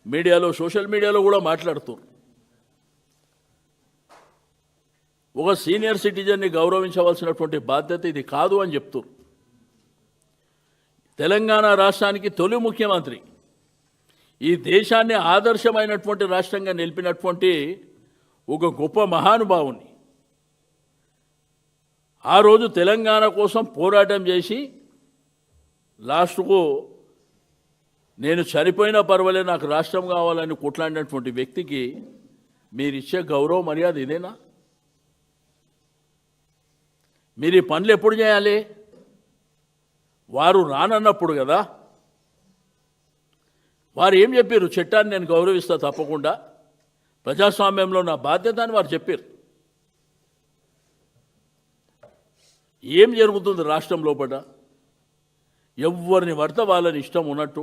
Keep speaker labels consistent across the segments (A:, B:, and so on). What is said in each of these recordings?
A: మీడియాలో సోషల్ మీడియాలో కూడా మాట్లాడుతారు. ఒక సీనియర్ సిటిజన్ని గౌరవించవలసినటువంటి బాధ్యత ఇది కాదు అని చెప్తారు. తెలంగాణ రాష్ట్రానికి తొలి ముఖ్యమంత్రి, ఈ దేశాన్ని ఆదర్శమైనటువంటి రాష్ట్రంగా నిలిపినటువంటి ఒక గొప్ప మహానుభావుని ఆ రోజు తెలంగాణ కోసం పోరాటం చేసి లాస్ట్కు నేను చనిపోయినా పర్వాలేదు నాకు రాష్ట్రం కావాలని కొట్లాడినటువంటి వ్యక్తికి మీరిచ్చే గౌరవ మర్యాద ఇదేనా? మీరు ఈ పనులు ఎప్పుడు చేయాలి? వారు రానన్నప్పుడు కదా. వారు ఏం చెప్పారు? చట్టాన్ని నేను గౌరవిస్తా తప్పకుండా, ప్రజాస్వామ్యంలో నా బాధ్యత అని వారు చెప్పారు. ఏం జరుగుతుంది రాష్ట్రం లోపల? ఎవరిని పడితే వాళ్ళని ఇష్టం ఉన్నట్టు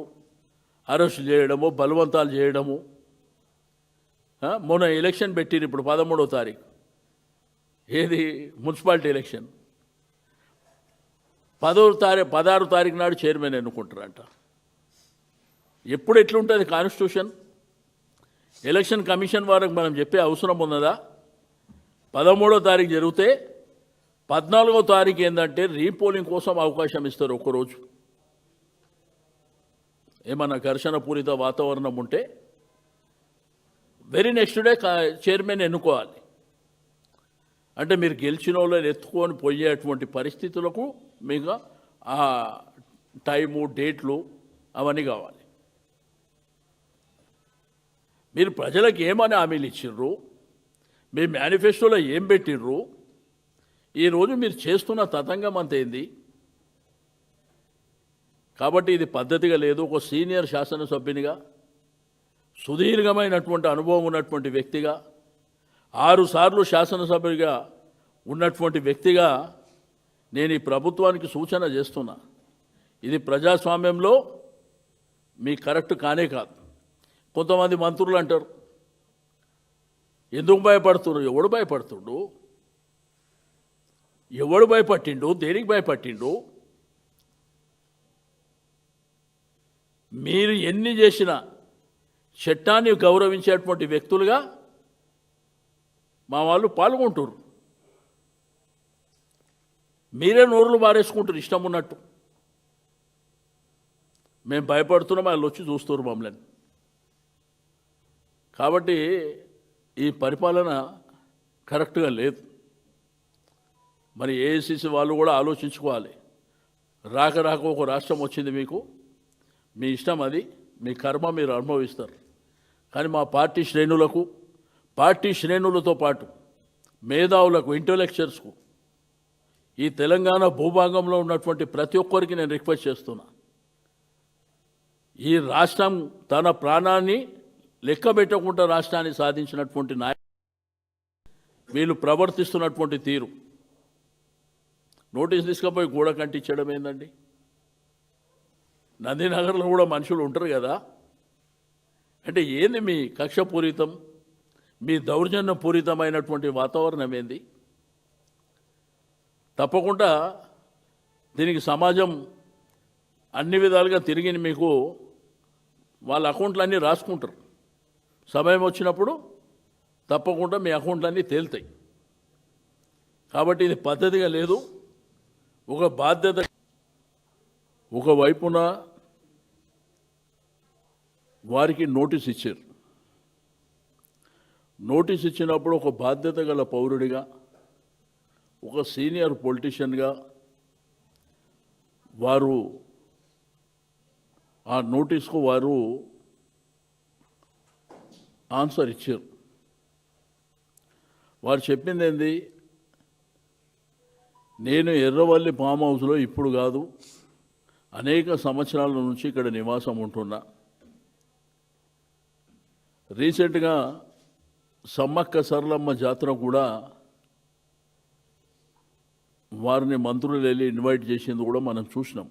A: అరెస్ట్ చేయడము, బలవంతాలు చేయడము. మొన్న ఎలక్షన్ పెట్టిరు, ఇప్పుడు 13వ తారీఖు, ఏది మున్సిపాలిటీ ఎలక్షన్. 16వ తారీఖు నాడు చైర్మన్ ఎన్నుకుంటారంట. ఎప్పుడు ఎట్లుంటుంది కాన్స్టిట్యూషన్? ఎలక్షన్ కమిషన్ వారికి మనం చెప్పే అవసరం ఉన్నదా? 13వ తారీఖు జరిగితే 14వ తారీఖు ఏంటంటే రీపోలింగ్ కోసం అవకాశం ఇస్తారు ఒక్కరోజు. ఏమన్నా ఘర్షణ పూరిత వాతావరణం ఉంటే వెరీ నెక్స్ట్ డే చైర్మన్ ఎన్నుకోవాలి. అంటే మీరు గెలిచిన వాళ్ళని ఎత్తుకొని పోయేటువంటి పరిస్థితులకు మీకు ఆ టైము, డేట్లు అవన్నీ కావాలి. మీరు ప్రజలకు ఏమని హామీలు ఇచ్చిర్రు? మీ మేనిఫెస్టోలో ఏం పెట్టిర్రు? ఈరోజు మీరు చేస్తున్న తతంగం అంతేంది? కాబట్టి ఇది పద్ధతిగా లేదు. ఒక సీనియర్ శాసనసభ్యునిగా, సుదీర్ఘమైనటువంటి అనుభవం ఉన్నటువంటి వ్యక్తిగా, 6 సార్లు శాసనసభ్యుడిగా ఉన్నటువంటి వ్యక్తిగా నేను ఈ ప్రభుత్వానికి సూచన చేస్తున్నా. ఇది ప్రజాస్వామ్యంలో మీ కరెక్ట్ కానే కాదు. కొంతమంది మంత్రులు అంటారు, ఎందుకు భయపడుతున్నారు? ఎవడు భయపడుతుండు? ఎవడు భయపట్టిండు? దేనికి భయపట్టిండు? మీరు ఎన్ని చేసినా చట్టాన్ని గౌరవించేటువంటి వ్యక్తులుగా మా వాళ్ళు పాల్గొంటారు. మీరే నోరులు బారేసుకుంటారు ఇష్టం ఉన్నట్టు. మేము భయపడుతున్నాం, వాళ్ళు వచ్చి చూస్తారు మమ్మల్ని. కాబట్టి ఈ పరిపాలన కరెక్ట్గా లేదు. మరి ఏఐసిసి వాళ్ళు కూడా ఆలోచించుకోవాలి. రాక ఒక రాష్ట్రం వచ్చింది మీకు, మీ ఇష్టం, అది మీ కర్మ, మీరు అనుభవిస్తారు. కానీ మా పార్టీ శ్రేణులకు, పార్టీ శ్రేణులతో పాటు మేధావులకు, ఇంటెలెక్చువల్స్కు, ఈ తెలంగాణ భూభాగంలో ఉన్నటువంటి ప్రతి ఒక్కరికి నేను రిక్వెస్ట్ చేస్తున్నా, ఈ రాష్ట్రం తన ప్రాణాన్ని లెక్క పెట్టకుండా రాష్ట్రాన్ని సాధించినటువంటి వీళ్ళు ప్రవర్తిస్తున్నటువంటి తీరు, నోటీస్ తీసుకుపోయి గోడ కంటించడం ఏందండి? నందినగర్లో కూడా మనుషులు ఉంటారు కదా. అంటే ఏంది మీ కక్షపూరితం, మీ దౌర్జన్యపూరితమైనటువంటి వాతావరణం ఏంది? తప్పకుండా దీనికి సమాజం అన్ని విధాలుగా తిరిగి మీకు వాళ్ళ అకౌంట్లన్నీ రాసుకుంటారు. సమయం వచ్చినప్పుడు తప్పకుండా మీ అకౌంట్లన్నీ తేలుతాయి. కాబట్టి ఇది పద్ధతిగా లేదు. ఒక బాధ్యత, ఒకవైపున వారికి నోటీస్ ఇచ్చారు. నోటీస్ ఇచ్చినప్పుడు ఒక బాధ్యత గల పౌరుడిగా, ఒక సీనియర్ పొలిటీషియన్గా వారు ఆ నోటీస్కు వారు ఆన్సర్ ఇచ్చారు. వారు చెప్పింది ఏంది? నేను ఎర్రవల్లి ఫామ్ హౌస్లో ఇప్పుడు కాదు, అనేక సంవత్సరాల నుంచి ఇక్కడ నివాసం ఉంటున్నా. రీసెంట్గా సమ్మక్క సరళమ్మ జాతర కూడా వారిని మంత్రులు వెళ్ళి ఇన్వైట్ చేసింది కూడా మనం చూసినాం.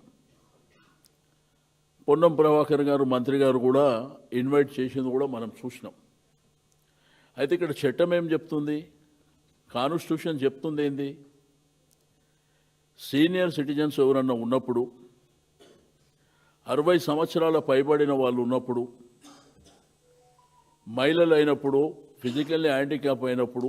A: పొన్నం ప్రభాకర్ గారు, మంత్రి గారు కూడా ఇన్వైట్ చేసింది కూడా మనం చూసినాం. అయితే ఇక్కడ చట్టం ఏం చెప్తుంది? కాన్స్టిట్యూషన్ చెప్తుంది ఏంది? సీనియర్ సిటిజన్స్ ఎవరన్నా ఉన్నప్పుడు, 60 సంవత్సరాల పైబడిన వాళ్ళు ఉన్నప్పుడు, మహిళలు అయినప్పుడు, ఫిజికల్లీ హ్యాండిక్యాప్ అయినప్పుడు